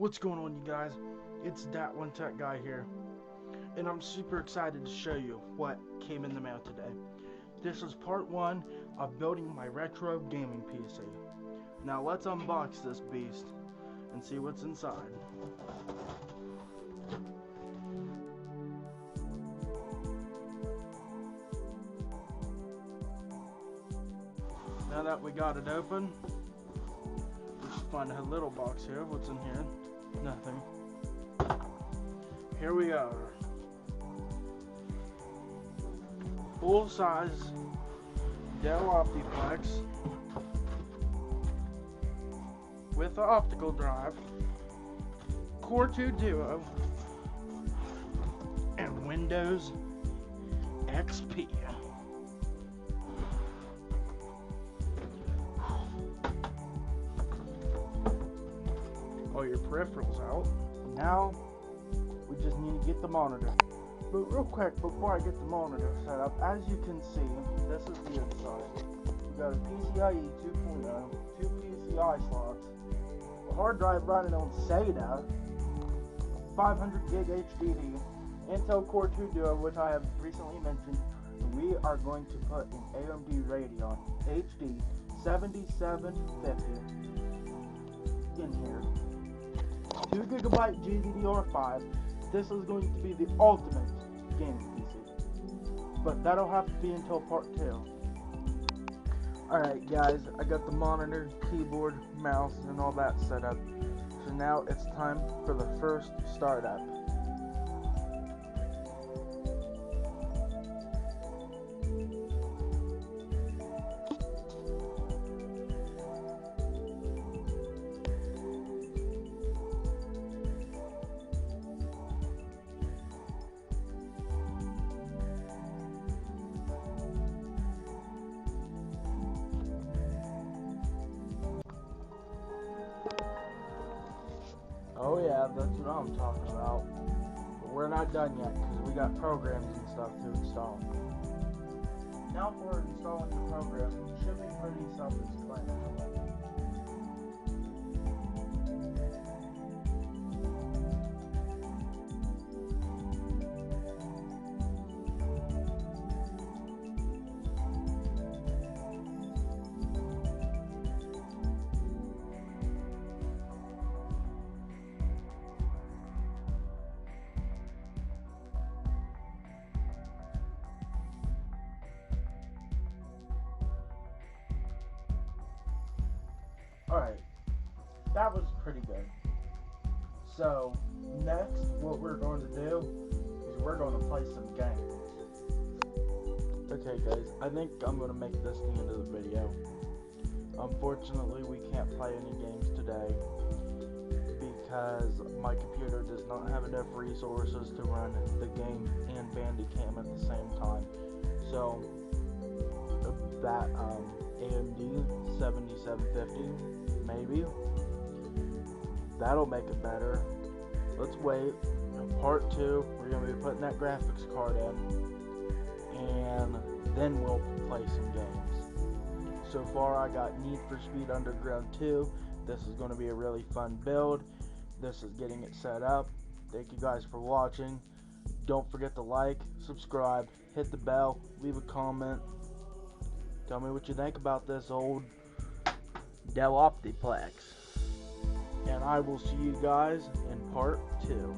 What's going on, you guys? It's Dat One Tech Guy here, and I'm super excited to show you what came in the mail today. This is part 1 of building my retro gaming PC. Now let's unbox this beast and see what's inside. Now that we got it open, we should find a little box here. What's in here? Nothing. Here we are. Full size Dell Optiplex with an optical drive, Core 2 Duo, and Windows XP. All your peripherals out. Now we just need to get the monitor. But real quick, before I get the monitor set up, as you can see, this is the inside. We got a PCIe 2.0, 2 PCI slots, a hard drive running on SATA, 500 gig HDD, Intel Core 2 Duo, which I have recently mentioned. We are going to put an AMD Radeon HD 7750 in here. 2 GB GDDR5. This is going to be the ultimate gaming PC. But that'll have to be until part 2. Alright guys, I got the monitor, keyboard, mouse, and all that set up. So now it's time for the first startup. Oh yeah, that's what I'm talking about. But we're not done yet because we got programs and stuff to install. Now for installing the program, it should be pretty self-explanatory. Alright, that was pretty good. So, next, what we're going to do is we're going to play some games. Okay guys, I think I'm going to make this the end of the video. Unfortunately, we can't play any games today because my computer does not have enough resources to run the game and Bandicam at the same time. So, that AMD 7750, maybe that'll make it better. Let's wait. In part 2, we're going to be putting that graphics card in, and then we'll play some games. So far I got Need for Speed Underground 2. This is going to be a really fun build. This is getting it set up. Thank you guys for watching. Don't forget to like, subscribe, hit the bell, leave a comment. Tell me what you think about this old Dell Optiplex. And I will see you guys in part 2.